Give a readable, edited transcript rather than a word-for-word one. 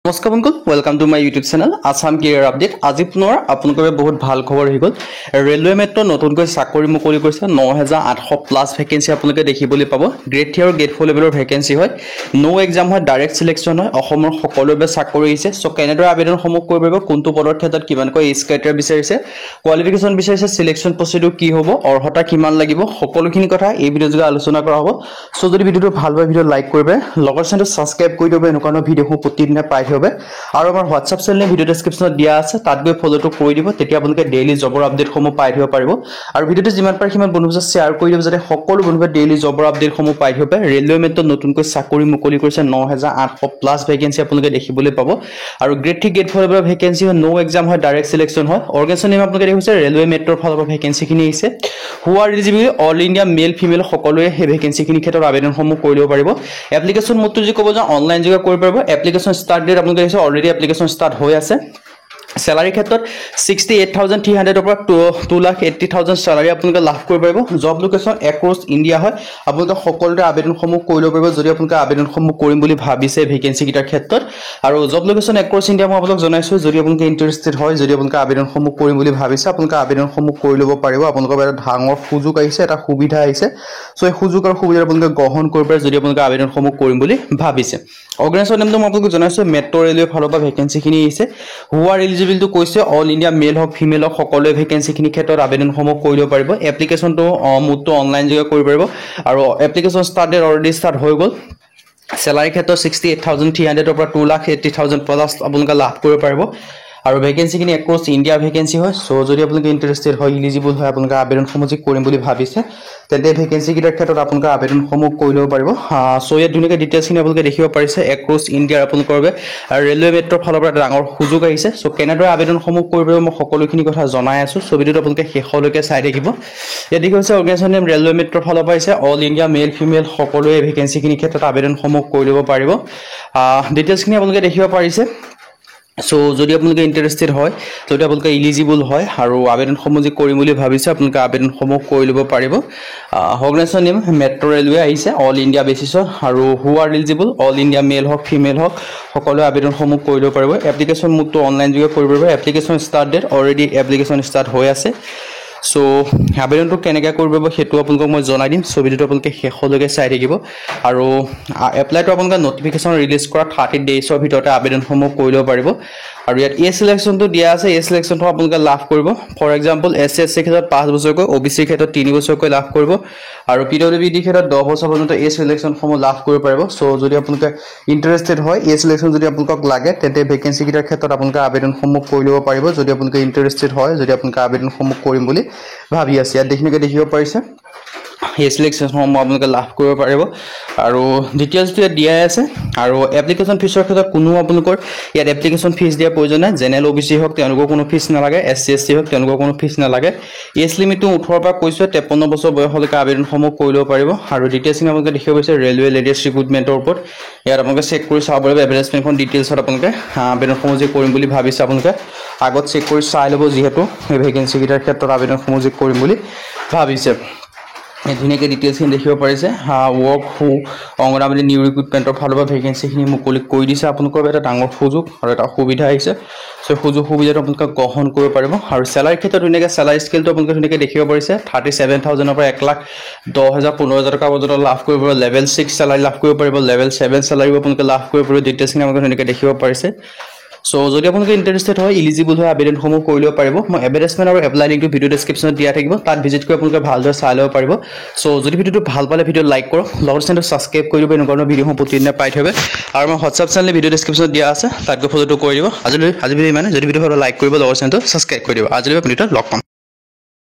নমস্কাৰ বন্ধুসকল, welcome to my YouTube channel Assam career update. আজি পুনৰ আপোনালোকৰ বহুত ভাল খবৰ হৈ গ'ল। ৰেলৱে মেট্ৰ নতুনকৈ চাকৰি মুকলি কৰিছে। 9800 প্লাছ ভেকেঞ্চি আপোনালোকে দেখিবলৈ পাব। গ্ৰেড 3 আৰু গ্ৰেড 4 লেভেলৰ ভেকেঞ্চি হয়। নো এক্সাম হয়, ডাইৰেক্ট সিলেকশ্যন হয়। অসমৰ সকলোৰে বাবে চাকৰি আহিছে। চ' কেনেদৰে আবেদনসমূহ কৰিব পাৰিব, কোনটো পদৰ ক্ষেত্ৰত কিমানকৈ এজ ক্ৰাইটেৰিয়া বিচাৰিছে, কোৱালিফিকেশ্যন বিচাৰিছে, সিলেকশ্যন প্ৰচিডিউৰ কি হ'ব, অৰ্হতা কিমান লাগিব, সকলোখিনি কথা এই ভিডিঅ' যোগে আলোচনা কৰা হ'ব। চ' যদি ভিডিঅ'টো ভাল পায় ভিডিঅ' লাইক কৰিবে, লগৰ চেনেলটো ছাবস্ক্ৰাইব কৰি দিব। এনেকুৱা ভিডিঅ'সমূহ প্ৰতিদিনে পাই থাকিব। আৰু আমাৰ হোৱাটছআপ চেনেল ভিডিঅ' ডেছক্ৰিপশ্যনত দিয়া আছে, তাত গৈ ফলোটো কৰি দিব। তেতিয়া আপোনালোকে ডেইলি জবৰ আপডেটসমূহ পাই থাকিব পাৰিব। আৰু ভিডিঅ'টো যিমান পাৰে সিমান বন্ধুৰ লগত শ্বেয়াৰ কৰি দিব, যাতে সকলো বন্ধুৱে ডেইলি জবৰ আপডেটসমূহ পাই থাকিব পাৰে। ৰেলৱে মেট্ৰত নতুনকৈ চাকৰি মুকলি কৰিছে। 9800 প্লাছ ভেকেঞ্চি আপোনালোকে দেখিবলৈ পাব। আৰু গ্ৰেড 3 গ্ৰেড 4 লেভেলৰ ভেকেঞ্চি হয়। নো এক্সাম হয়, ডাইৰেক্ট সিলেকশ্যন হয়। অৰ্গেনাইজেশ্যন নেম আপোনালোকে দেখিছে, ৰেলৱে মেট্ৰৰ ফালৰ পৰা ভেকেঞ্চিখিনি আহিছে। Who are eligible, all India male female সকলোৱে সেই ভেকেঞ্চিখিনিৰ ক্ষেত্ৰত আবেদনসমূহ কৰি দিব পাৰিব। এপ্লিকেশ্যন মোডটো যদি ক'ব যাওঁ, অনলাইন যোগে কৰিব পাৰিব। এপ্লিকেশ্যন ষ্টাৰ্ট ডেট আপোনালোকে দেখিছে, অলৰেডি এপ্লিকেশ্যন ষ্টাৰ্ট হৈ আছে। চেলাৰীৰ ক্ষেত্ৰত 68,300 পৰা 2,80,000 চেলাৰী আপোনালোকে লাভ কৰিব পাৰিব। জব লোকেশ্যন এক্ৰছ ইণ্ডিয়া হয়। আপোনালোকে সকলোতে আবেদনসমূহ কৰি ল'ব পাৰিব যদি আপোনালোকে আবেদনসমূহ কৰিম বুলি ভাবিছে ভেকেঞ্চিকেইটাৰ ক্ষেত্ৰত। আৰু জব লোকেশ্যন এক্ৰছ ইণ্ডিয়া মই আপোনালোক জনাইছোঁ, যদি আপোনালোকে ইণ্টাৰেষ্টেড হয়, যদি আপোনালোকে আবেদনসমূহ কৰিম বুলি ভাবিছে, আপোনালোকে আবেদনসমূহ কৰি ল'ব পাৰিব। আপোনালোকৰ এটা ডাঙৰ সুযোগ আহিছে, এটা সুবিধা আহিছে। চ' এই সুযোগ আৰু সুবিধা আপোনালোকে গ্ৰহণ কৰিব পাৰে যদি আপোনালোকে আবেদনসমূহ কৰিম বুলি ভাবিছে। অৰ্গেনাইজেশ্যন নেমটো মই আপোনালোক জনাইছোঁ, মেট্ৰ' ৰেলৱে ফালৰ পৰা ভেকেঞ্চিখিনি আহিছে। হু আৰ এলিজিবলটো কৈছে, অল ইণ্ডিয়া মেল হওক ফিমেল হওক সকলোৱে ভেকেঞ্চিখিনিৰ ক্ষেত্ৰত আবেদনসমূহ কৰি দিব পাৰিব। এপ্লিকেশ্যনটো মোডটো অনলাইন যোগে কৰিব পাৰিব। আৰু application start date already start হৈ গ'ল। চেলাৰীৰ ক্ষেত্ৰত 68,300 পৰা 2,80,000 প্লাছ আপোনালোকে লাভ কৰিব পাৰিব। আৰু ভেকেঞ্চিখিনি এক্ৰছ ইণ্ডিয়াৰ ভেকেঞ্চি হয়। চ' যদি আপোনালোকে ইণ্টাৰেষ্টেড হয়, ইলিজিবল হয়, আপোনালোকে আবেদনসমূহ যদি কৰিম বুলি ভাবিছে, তেন্তে ভেকেঞ্চিকেইটাৰ ক্ষেত্ৰত আপোনালোকে আবেদনসমূহ কৰি ল'ব পাৰিব। চ' ইয়াত ধুনীয়াকৈ ডিটেইলছখিনি আপোনালোকে দেখিব পাৰিছে। এক্ৰছ ইণ্ডিয়াৰ আপোনালোকৰ বাবে ৰেলৱে মেট্ৰৰ ফালৰ পৰা ডাঙৰ সুযোগ আহিছে। চ' কেনেদৰে আবেদনসমূহ কৰিব পাৰিব মই সকলোখিনি কথা জনাই আছোঁ। চ' ভিডিঅ'টো আপোনালোকে শেষলৈকে চাই থাকিব। ইয়াত দেখি হৈছে অৰ্গেনাইজেশ্যন নেম ৰেলৱে মেট্ৰৰ ফালৰ পৰা আহিছে। অল ইণ্ডিয়া মেল ফিমেল সকলোৱে ভেকেঞ্চিখিনিৰ ক্ষেত্ৰত আবেদনসমূহ কৰি ল'ব পাৰিব। ডিটেইলছখিনি আপোনালোকে দেখিব পাৰিছে। চ' যদি আপোনালোকে ইণ্টাৰেষ্টেড হয়, যদি আপোনালোকে ইলিজিবল হয় আৰু আবেদনসমূহ যদি কৰিম বুলি ভাবিছে, আপোনালোকে আবেদনসমূহ কৰি ল'ব পাৰিব। অৰ্গেনাইজেশ্যন নেম মেট্ৰ' ৰেলৱে আহিছে অল ইণ্ডিয়া বেচিছত। আৰু হু আৰ এলিজিবল, অল ইণ্ডিয়া মেল হওক ফিমেল হওক সকলোৱে আবেদনসমূহ কৰি ল'ব পাৰিব। এপ্লিকেশ্যন মোডটো অনলাইন যোগে কৰিব পাৰিব। Application start date already application start হৈ আছে। চ' আবেদনটো কেনেকৈ কৰিব পাৰিব সেইটো আপোনালোকক মই জনাই দিম। চ' ভিডিঅ'টো আপোনালোকে শেষলৈকে চাই থাকিব। আৰু এপ্লাইটো আপোনালোকে নটিফিকেশ্যন ৰিলিজ কৰা 30 ডেইজৰ ভিতৰতে আবেদনসমূহ কৰি ল'ব পাৰিব। আৰু ইয়াত এই চিলেকশ্যনটো দিয়া আছে, এই চিলেকশ্যনটো আপোনালোকে লাভ কৰিব। ফৰ এক্সাম্পল SC ক্ষেত্ৰত 5 বছৰকৈ, OBC ক্ষেত্ৰত 3 বছৰকৈ লাভ কৰিব। আৰু PWD ক্ষেত্ৰত 10 বছৰ পৰ্যন্ত এই চিলেকশ্যনসমূহ লাভ কৰিব পাৰিব। চ' যদি আপোনালোকে ইণ্টাৰেষ্টেড হয়, এই চিলেকশ্যন যদি আপোনালোকক লাগে, তেন্তে ভেকেঞ্চিকেইটাৰ ক্ষেত্ৰত আপোনালোকে আবেদনসমূহ কৰি ল'ব পাৰিব যদি আপোনালোকে ইণ্টাৰেষ্টেড হয়, যদি আপোনালোকে আবেদনসমূহ কৰিম বুলি ভাবি আছে। ইয়াত দেখিব পাৰিছে এই চিলেকশ্যনসমূহ আপোনালোকে লাভ কৰিব পাৰিব। আৰু ডিটেইলছটো ইয়াত দিয়াই আছে। আৰু এপ্লিকেশ্যন ফিজৰ ক্ষেত্ৰত কোনো আপোনালোকৰ ইয়াত এপ্লিকেশ্যন ফিজ দিয়াৰ প্ৰয়োজন নাই। জেনেৰেল OBC হওক তেওঁলোকৰ কোনো ফিজ নালাগে, SC ST হওক তেওঁলোকৰ কোনো ফিজ নালাগে। এজ লিমিটটো 18 পৰা কৈছোঁ 53 বছৰ বয়সলৈকে আবেদনসমূহ কৰি ল'ব পাৰিব। আৰু ডিটেইলছখিনি আপোনালোকে দেখিব পাৰিছে ৰেলৱে লেটেষ্ট ৰিক্ৰুটমেণ্টৰ ওপৰত। ইয়াত আপোনালোকে চেক কৰি চাব পাৰিব। এডভাৰটাইজমেণ্টখন ডিটেইলছত আপোনালোকে আবেদনসমূহ যে কৰিম বুলি ভাবিছে, আপোনালোকে আগত চেক কৰি চাই ল'ব, যিহেতু এই ভেকেঞ্চিকেইটাৰ ক্ষেত্ৰত আবেদনসমূহ যে কৰিম বুলি ভাবিছে। ধুনীয়াকৈ ডিটেইলছখিনি দেখিব পাৰিছে। ৱৰ্ক হু অংগনাবাদী নিউ ৰিক্ৰুটমেণ্টৰ ফালৰ পৰা ভেকেঞ্চিখিনি মুকলি কৰি দিছে। আপোনালোকৰ এটা ডাঙৰ সুযোগ আৰু এটা সুবিধা আহিছে। চ' সুযোগ সুবিধাটো আপোনালোকে গ্ৰহণ কৰিব পাৰিব। আৰু চেলাৰীৰ ক্ষেত্ৰত ধুনীয়াকৈ চেলাৰী স্কেলটো আপোনালোকে ধুনীয়াকৈ দেখিব পাৰিছে। 37,000 পৰা 1,10,000 15,000 টকা পৰ্যন্ত লাভ কৰিব পাৰিব। লেভেল 6 চেলাৰী লাভ কৰিব পাৰিব। লেভেল 7 চেলাৰীও আপোনালোকে লাভ কৰিব পাৰিব। ডিটেইলছখিনি আপোনালোকে ধুনীয়াকৈ দেখিব পাৰিছে। চ' যদি আপোনালোকে ইণ্টাৰেষ্টেড হয়, ইলিজিবল হয়, আবেদনসমূহ কৰি ল'ব পাৰিব। মই এডভাৰটাইজমেণ্ট আৰু এপ্লাই লিংকটো ভিডিঅ' ডেছক্ৰিপশ্যনত দিয়া থাকিব, তাত ভিজিট কৰি আপোনালোকে ভালদৰে চাই ল'ব পাৰিব। চ' যদি ভিডিঅ'টো ভাল পালে ভিডিঅ' লাইক কৰক, লগৰ চেনেলটো ছাবস্ক্ৰাইব কৰি দিব। এনেকুৱা ধৰণৰ ভিডিঅ'সমূহ প্ৰতিদিনে পাই থাকিব। আৰু মই হোৱাটছআপ চেনেল ভিডিঅ' ডেছক্ৰিপশ্যনত দিয়া আছে, তাত গৈ ফলোটো কৰি দিব। আজি ভিডিঅ' ইমানে। যদি ভিডিঅ' ভাল লাইক কৰিব, লগৰ চেনেলটো ছাবস্ক্ৰাইব কৰি দিব। আজিলৈ ভিডিঅ'টো লগ পাম।